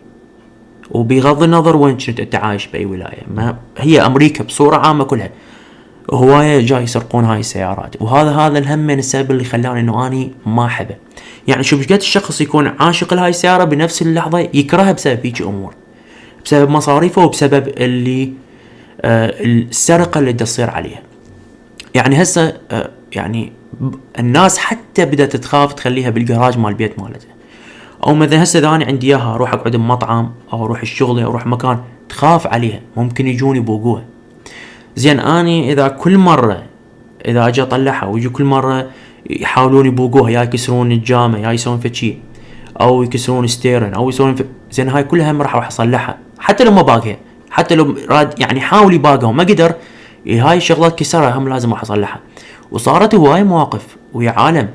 وبغض النظر وين كنت انت عايش باي ولاية، ما هي امريكا بصورة عامة كلها هواية جاي يسرقون هاي السيارات. وهذا الهم من السبب اللي خلاني انه اني ما احبه. يعني شوف قد الشخص يكون عاشق لهاي السيارة بنفس اللحظة يكرهها بسبب هيك امور، بسبب مصاريفه وبسبب اللي السرقة اللي تصير عليها. يعني هسه يعني الناس حتى بدأت تخاف تخليها بالجراج مال البيت مالته، او مثلا هسه اذا انا عندي اياها اروح اقعد بمطعم او اروح الشغل او اروح مكان، تخاف عليها ممكن يجوني يبوقوها. زين اني اذا كل مرة اذا اجي اطلعها ويجي كل مرة يحاولون يبوقوها، يا يكسرون الجامة يا يسوون فشي او يكسرون ستيرن او يسوون زين هاي كلها هم راح اصلحها حتى لو ما باقيها، حتى لو راد يعني حاول يباقى وما قدر، هاي الشغلات كسرها هم لازم راح اصلحها. وصارت هواي مواقف ويا عالم.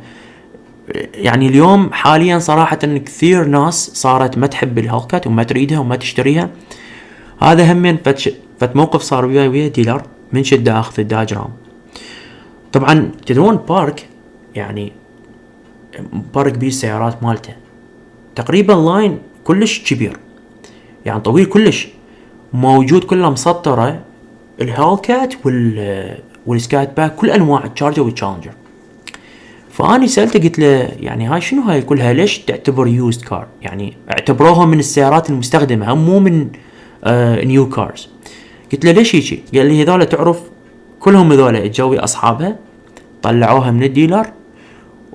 يعني اليوم حاليا صراحة ان كثير ناس صارت ما تحب الهالكات وما تريدها وما تشتريها. هذا همين فت موقف صار ويا ديلر من شدة اخذ الداج رام. طبعا تدرون بارك يعني بارك بيه السيارات مالته تقريبا لاين كلش كبير، يعني طويل كلش، موجود كلها مسطرة الهالكات والسكات باك، كل انواع التشارجر والتشالنجر. فاني سألته قلت له يعني هاي شنو هاي كلها، ليش تعتبر يوزد كار؟ يعني اعتبروها من السيارات المستخدمة هم مو من نيو كارز. قلت له ليش هيجي؟ قال لي هذول تعرف كلهم هذول تجوي اصحابها طلعوها من الديلر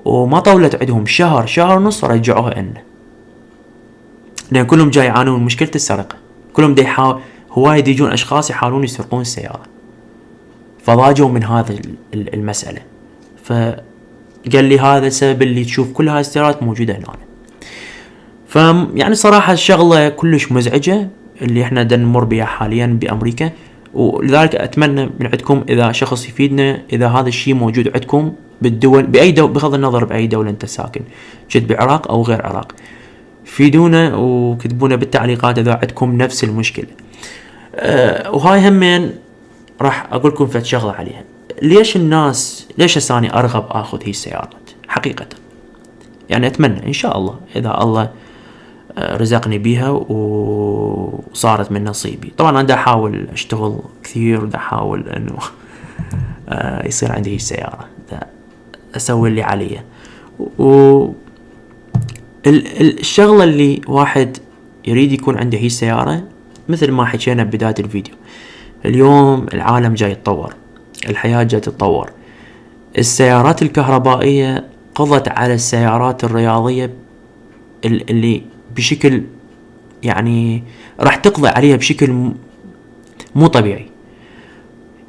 وما طولت عندهم شهر ونص رجعوها لنا، لان كلهم جاي يعانون من مشكلة السرقة. كلهم دا هواي يجون اشخاص يحاولون يسرقون السيارة، فضاجوا من هذا المسألة. فقال لي هذا السبب اللي تشوف كل هاي السيارات موجودة هنا. يعني صراحة الشغلة كلش مزعجة اللي احنا دا نمر بها حاليا بأمريكا. ولذلك اتمنى من عندكم اذا شخص يفيدنا، اذا هذا الشيء موجود عندكم بالدول باي دولة، بغض النظر باي دولة انت ساكن، جد بعراق او غير عراق، فيدونا وكتبونا بالتعليقات اذا عندكم نفس المشكلة. وهاي همين راح اقول لكم فد شغلة عليها. ليش هساني ارغب اخذ هي السيارات حقيقة؟ يعني اتمنى ان شاء الله اذا الله رزقني بيها وصارت من نصيبي. طبعا انا دا احاول اشتغل كثير، دا احاول انه يصير عندي هي السيارة، دا اسوي اللي علي. الشغلة اللي واحد يريد يكون عنده هي السيارة، مثل ما حكينا بداية الفيديو، اليوم العالم جاي يتطور، الحياة جاي تتطور. السيارات الكهربائية قضت على السيارات الرياضية اللي بشكل يعني راح تقضي عليها بشكل مو طبيعي.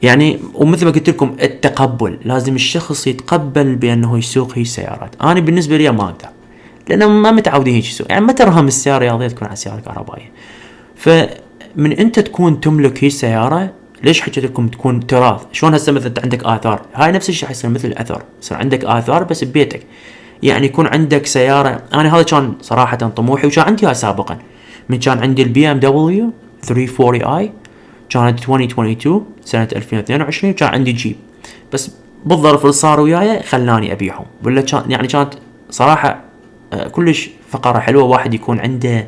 يعني ومثل ما قلت لكم التقبل، لازم الشخص يتقبل بأنه يسوق هي السيارات. أنا بالنسبة لي ما أقدر، لأن ما متعودين هيك يسوق، يعني ما ترهم السيارة الرياضية تكون على السيارة الكهربائية. فمن أنت تكون تملك هي السيارة، ليش حكيت لكم تكون تراث؟ شلون هسه مثلا انت عندك آثار، هاي نفس الشيء حيصير مثل الأثر، يصير عندك آثار بس ببيتك. يعني يكون عندك سيارة. أنا هذا كان صراحة طموحي، وكان عندي سابقا، من كان عندي البي ام دبليو 340 اي، كانت 2022 سنة 2022، كان عندي جيب، بس بالظرف اللي صار وياي خلاني أبيعهم. ولا كانت صراحة كلش فقرة حلوة واحد يكون عنده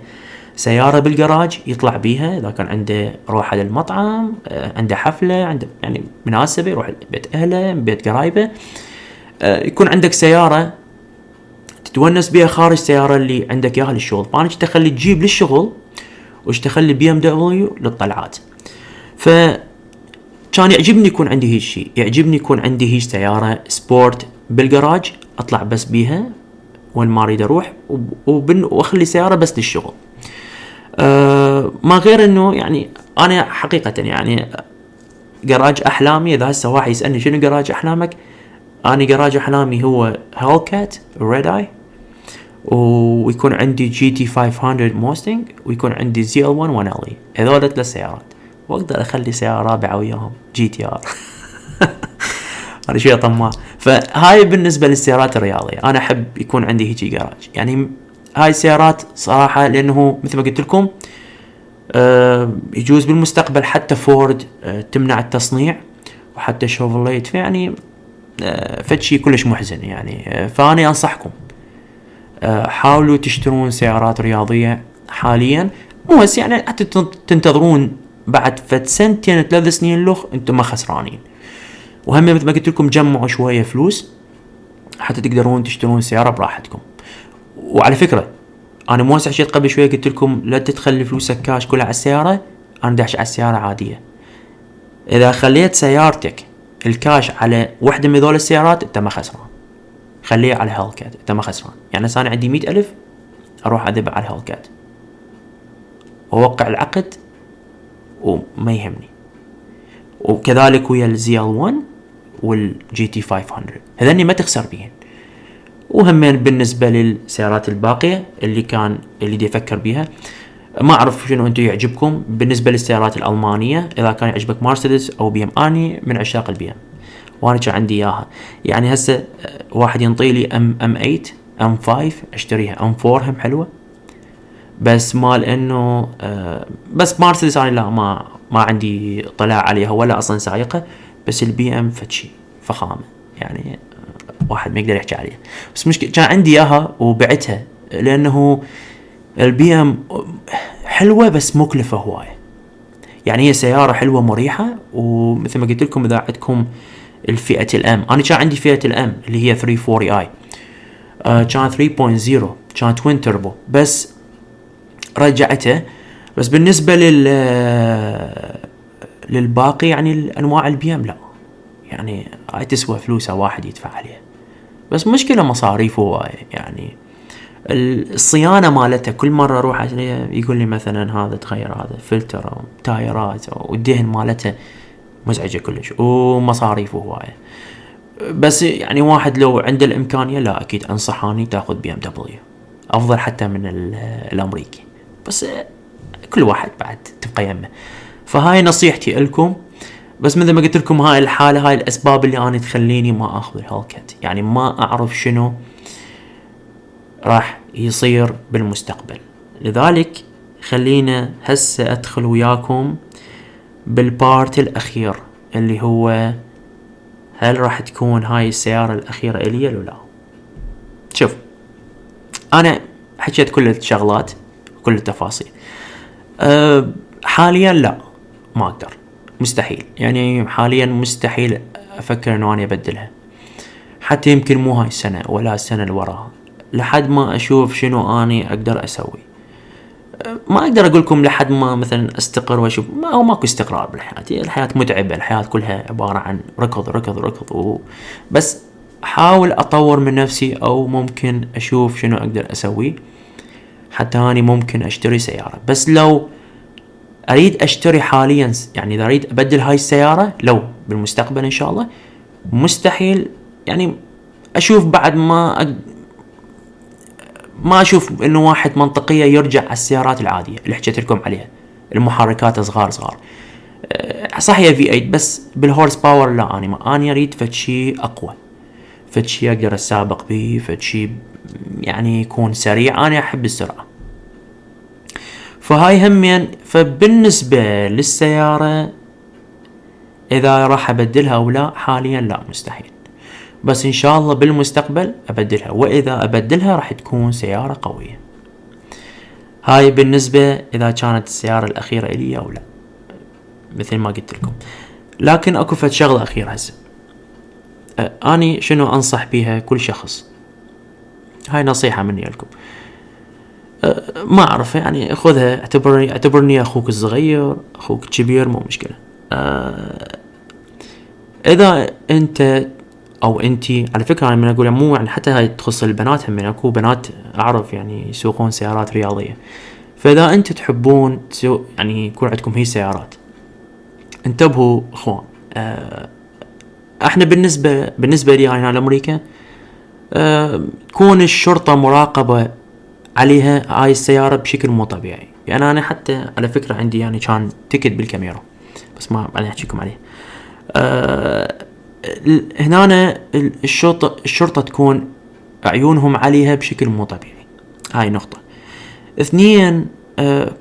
سيارة بالجراج يطلع بيها، إذا كان عنده روحه للمطعم، عنده حفلة، عنده يعني مناسبة، يروح بيت أهله، بيت قرايبه، يكون عندك سيارة تتونس بيها خارج السيارة اللي عندك إياها للشغل. فأنا اشتغل تجيب للشغل واشتغل بي ام دبليو للطلعات. فكان يعجبني يكون عندي هي الشيء، يعجبني يكون عندي هي سيارة سبورت بالجراج أطلع بس بيها وين ما أريد أروح، وأخلي سيارة بس للشغل. ما غير انه يعني انا حقيقة يعني جراج احلامي، اذا هسه واحد يسألني شنو جراج احلامك، انا جراج احلامي هو هالكات ريد اي، ويكون عندي جي تي 500 موستنج، ويكون عندي زي ال 1 1 ال اي. هذول 3 سيارات، واقدر اخلي سيارة رابعة وياهم جي تي ار. انا شوية طماع. فهاي بالنسبة للسيارات الرياضية، انا احب يكون عندي هيجي جراج. يعني هاي السيارات صراحة، لأنه مثل ما قلت لكم يجوز بالمستقبل حتى فورد تمنع التصنيع، وحتى شوفرليت، يعني فشي كلش محزن. يعني فأنا أنصحكم حاولوا تشترون سيارات رياضية حاليا، مو هس يعني حتى تنتظرون بعد فد سنتين 3 سنين لخ انتم ما خسرانين. وهم مثل ما قلت لكم جمعوا شوية فلوس حتى تقدرون تشترون سيارة براحتكم. وعلى فكرة انا مو هسه حكيت قبل شويه قلت لكم لا تخلي فلوسك كاش كلها على السياره، انا داش على السياره عاديه. اذا خليت سيارتك الكاش على وحده من هذول السيارات انت ما خسران، خليها على هالكات انت ما خسران. يعني انا عندي 100,000 اروح اذبح على هالكات واوقع العقد وما يهمني. وكذلك ويا الزي ال 1 والجي تي 500 هذني ما تخسر بيهن. وهمين بالنسبة للسيارات الباقية اللي دي أفكر بيها، ما اعرف شنو انتم يعجبكم بالنسبه للسيارات الالمانيه، اذا كان يعجبك مرسيدس او بي ام. اني من عشاق البي ام، وانا كان عندي اياها. يعني هسه واحد ينطي لي ام 8 ام 5 اشتريها، ام 4 هم حلوه، بس مال انه بس مرسيدس انا لا، ما عندي طلاع عليها ولا اصلا سايقه. بس البي ام فتشي فخامه يعني، واحد ما يقدر يحكي عليها. بس مشكلة كان عندي اياها وبعتها، لانه البي ام حلوه بس مكلفه هوايه. يعني هي سياره حلوه مريحه، ومثل ما قلت لكم اذا عندكم الفئه الام، انا كان عندي فئه الام اللي هي 340 اي، كان 3.0، كان توين تربو، بس رجعته. بس بالنسبه للباقي يعني الانواع البي ام لا، يعني هاي تسوى فلوسها واحد يدفع عليها. بس مشكله مصاريف هوايه يعني. الصيانه مالتها كل مره اروح يقول لي مثلا هذا تغير، هذا فلتر او تايرات، والدهن مالتها مزعجه كلش ومصاريف هوايه. بس يعني واحد لو عنده الامكانيه لا، اكيد انصحاني تاخذ بي ام دبليو، افضل حتى من الامريكي. بس كل واحد بعد تبقى يمه. فهاي نصيحتي لكم. بس مثل ما قلت لكم هاي الحاله، هاي الاسباب اللي انا تخليني ما اخذ الهالكت، يعني ما اعرف شنو راح يصير بالمستقبل. لذلك خلينا هسه ادخل وياكم بالبارت الاخير، اللي هو هل راح تكون هاي السيارة الاخيرة الي ولا لا. شوف، انا حكيت كل الشغلات كل التفاصيل. حاليا لا، ما اقدر، مستحيل، يعني حاليا مستحيل افكر انه انا ابدلها، حتى يمكن مو هاي السنة ولا السنة اللي وراها، لحد ما اشوف شنو اني اقدر اسوي. ما اقدر اقول لكم لحد ما مثلا استقر واشوف، ماكو استقرار بالحياة. الحياة متعبة، الحياة كلها عبارة عن ركض ركض ركض بس احاول اطور من نفسي، او ممكن اشوف شنو اقدر اسوي حتى اني ممكن اشتري سيارة. بس لو اريد اشتري حاليا، يعني اذا اريد ابدل هاي السيارة لو بالمستقبل ان شاء الله، مستحيل. يعني اشوف بعد ما اشوف انه واحد منطقية يرجع على السيارات العادية اللي حكيت لكم عليها، المحركات صغار. صح هي V8، بس بالهورس باور لا. اني اريد فدشي اقوى، فدشي اقدر اسابق بيه، فدشي يعني يكون سريع، انا احب السرعة. فهاي همين. فبالنسبة للسيارة اذا راح ابدلها او لا، حاليا لا، مستحيل. بس ان شاء الله بالمستقبل ابدلها، واذا ابدلها راح تكون سيارة قوية. هاي بالنسبة اذا كانت السيارة الاخيرة الي او لا، مثل ما قلت لكم. لكن اكو فد شغلة اخيرة هسه، اني شنو انصح بيها كل شخص، هاي نصيحة مني لكم. ما اعرف يعني، خذها، اعتبرني اخوك الصغير، اخوك الكبير، مو مشكلة. اذا انت او انتي، على فكرة انا من اقول مو يعني حتى هاي تخص البنات، هم من اكو بنات اعرف يعني يسوقون سيارات رياضية. فاذا انت تحبون يعني يكون عندكم هي سيارات، انتبهوا اخوان. احنا بالنسبة لي هنا لامريكا، تكون الشرطة مراقبة عليها هاي السيارة بشكل مو طبيعي. يعني انا حتى على فكرة عندي يعني كان تكت بالكاميرا، بس ما انا احكيكم عليه. هنا الشرطة تكون عيونهم عليها بشكل مو طبيعي. هاي نقطة. اثنين،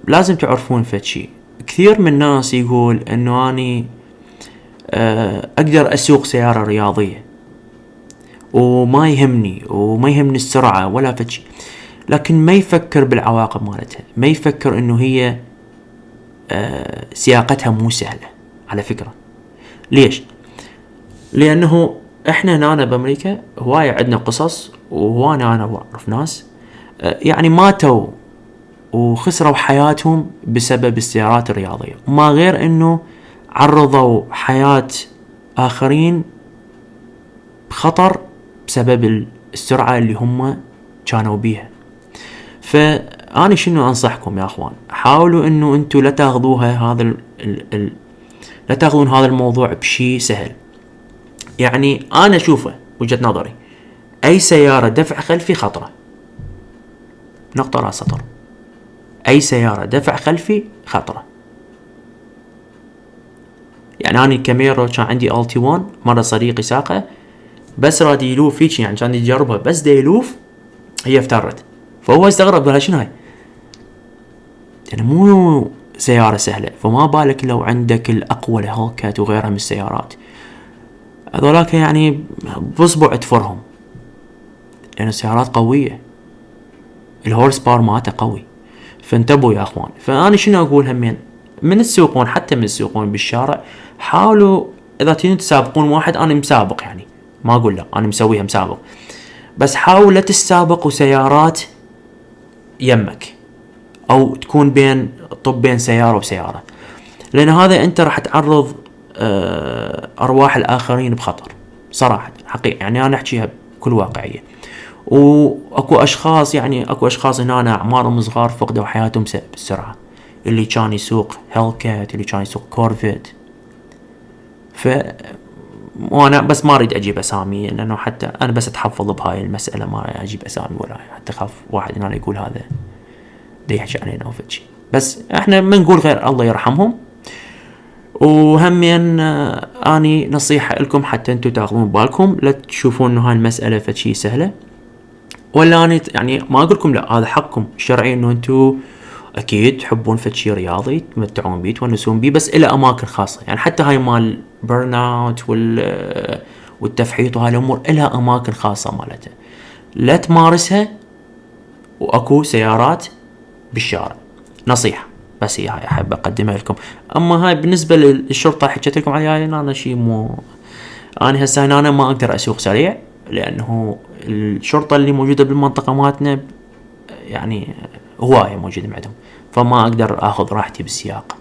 لازم تعرفون فد شي، كثير من الناس يقول انه اني اقدر اسوق سيارة رياضية وما يهمني السرعة ولا فد شي، لكن ما يفكر بالعواقب مالتها، ما يفكر انه هي سياقتها مو سهلة على فكرة. ليش؟ لانه احنا هنا بامريكا هواية عندنا قصص، وهوانا انا اعرف ناس يعني ماتوا وخسروا حياتهم بسبب السيارات الرياضية، ما غير انه عرضوا حياة اخرين بخطر بسبب السرعة اللي هم كانوا بيها. فأنا شنو انصحكم يا اخوان، حاولوا انه انتو لا تاخذوها لا تاخذون هذا الموضوع بشي سهل. يعني انا اشوفه وجهة نظري، اي سيارة دفع خلفي خطرة، نقطة راس سطر. اي سيارة دفع خلفي خطرة. يعني انا الكاميرو كان عندي LT1 مرة صديقي ساقه، بس راد يلوف فيك، يعني كان يجربها بس دا يلوف هي افترت، فهو استغرب قال شنو هاي، يعني مو سيارة سهلة. فما بالك لو عندك الاقوى الهيلكات وغيرها من السيارات، هذولاك يعني بصبع تفرهم، لان السيارات قوية، الهورس باور مالته قوي. فانتبهوا يا اخوان. فانا شنو اقول همين من تسوقون، حتى من تسوقون بالشارع، حاولوا اذا تريدون تسابقون واحد، انا مسابق يعني ما اقول لا انا مسويها مسابق، بس حاول لا تسابقوا سيارات يمك، او تكون بين طب بين سيارة وسيارة، لان هذا انت راح تعرض ارواح الاخرين بخطر صراحة حقيقة. يعني انا احكيها بكل واقعية. واكو اشخاص، يعني اكو اشخاص هنا اعمارهم صغار فقدوا حياتهم بالسرعة، اللي كان يسوق هيلكات، اللي كان يسوق كورفيت. وانا بس ما اريد اجيب اسامي، لانه حتى انا بس اتحفظ بهاي المسألة، ما اجيب اسامي ولا حتى خاف واحد هنا يقول هذا دا يحكي علينا او فشي. بس احنا ما نقول غير الله يرحمهم. وهمين اني نصيحة لكم حتى انتو تاخذون بالكم، لا تشوفون انه هاي المسألة فشي سهلة، ولا اني يعني ما اقولكم لا، هذا حقكم الشرعي انه انتو اكيد تحبون فشي رياضي تمتعون بيه تونسون بيه، بس الى اماكن خاصة. يعني حتى هاي مال بيرن اوت والتفحيط وهاي الامور الها اماكن خاصة مالتها، لا تمارسها واكو سيارات بالشارع. نصيحة بس هي هاي احب اقدمها لكم. اما هاي بالنسبة للشرطة حكيت لكم عليها، انا شيء مو، انا هسه انا ما اقدر اسوق سريع، لانه الشرطة اللي موجودة بالمنطقة مالتنا يعني هواية موجودة عندهم، فما اقدر اخذ راحتي بالسياقة.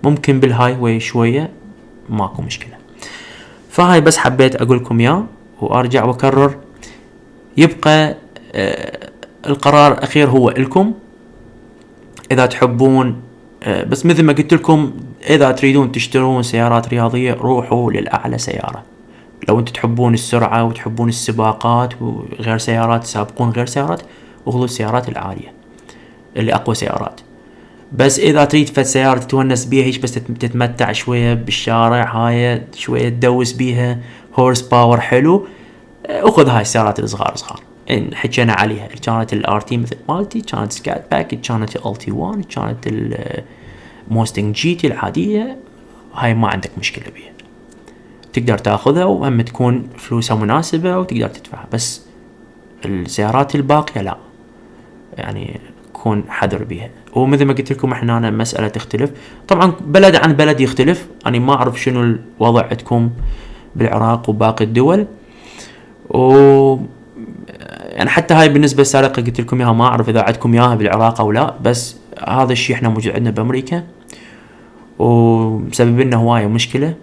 ممكن بالهاي واي شوية ماكو مشكلة. فهاي بس حبيت اقول لكم اياه، وارجع واكرر يبقى القرار الاخير هو لكم. اذا تحبون بس مثل ما قلت لكم، اذا تريدون تشترون سيارات رياضية روحوا للاعلى سيارة. لو انتم تحبون السرعة وتحبون السباقات وغير سيارات تسابقون غير سيارات، اخذوا السيارات العالية اللي اقوى سيارات. بس اذا تريد فد سيارة تتونس بيها هيش، بس تتمتع شوية بالشارع، هاي شوية تدوس بيها، هورس باور حلو، اخذ هاي السيارات الصغار صغار ان حكينا عليها. كانت الار تي مثل مالتي، كانت سكات باك، كانت التي 1، كانت الموستنج جي تي العادية، هاي ما عندك مشكلة بيها، تقدر تاخذها وهم تكون فلوسها مناسبة وتقدر تدفعها. بس السيارات الباقية لا، يعني كون حذر بيها. ومثل ما قلت لكم احنا أنا مسألة تختلف طبعا بلد عن بلد يختلف، أنا ما أعرف شنو الوضع عندكم بالعراق وباقي الدول، يعني حتى هاي بالنسبة السابقة قلت لكم اياها، ما أعرف إذا عندكم اياها بالعراق أو لا، بس هذا الشيء احنا موجود عندنا بأمريكا ومسبب لنا هواية مشكلة،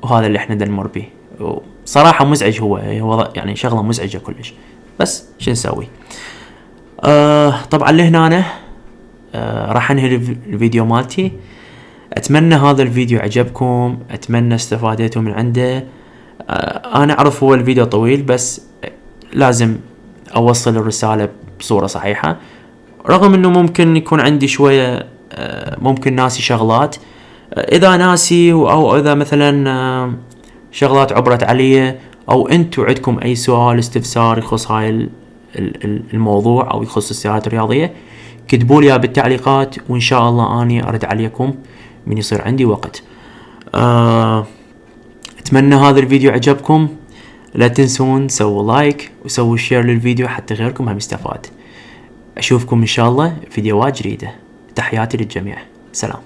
وهذا اللي احنا نمر به. صراحة مزعج، هو يعني شغلة مزعجة كلش، بس شو نسوي. طبعا لهنا أنا راح انهي الفيديو مالتي. اتمنى هذا الفيديو عجبكم، اتمنى استفادتوا من عنده. انا اعرف هو الفيديو طويل، بس لازم اوصل الرسالة بصورة صحيحة، رغم انه ممكن يكون عندي شوية ممكن ناسي شغلات. اذا ناسي او اذا مثلا شغلات عبرت علي، او انتو عندكم اي سؤال استفسار يخص هاي الموضوع او يخص السيارات الرياضية، كتبوا لي بالتعليقات، وان شاء الله اني ارد عليكم من يصير عندي وقت. اتمنى هذا الفيديو عجبكم، لا تنسون سووا لايك وسووا شير للفيديو حتى غيركم هم يستفاد. اشوفكم ان شاء الله فيديوهات جديدة. تحياتي للجميع، سلام.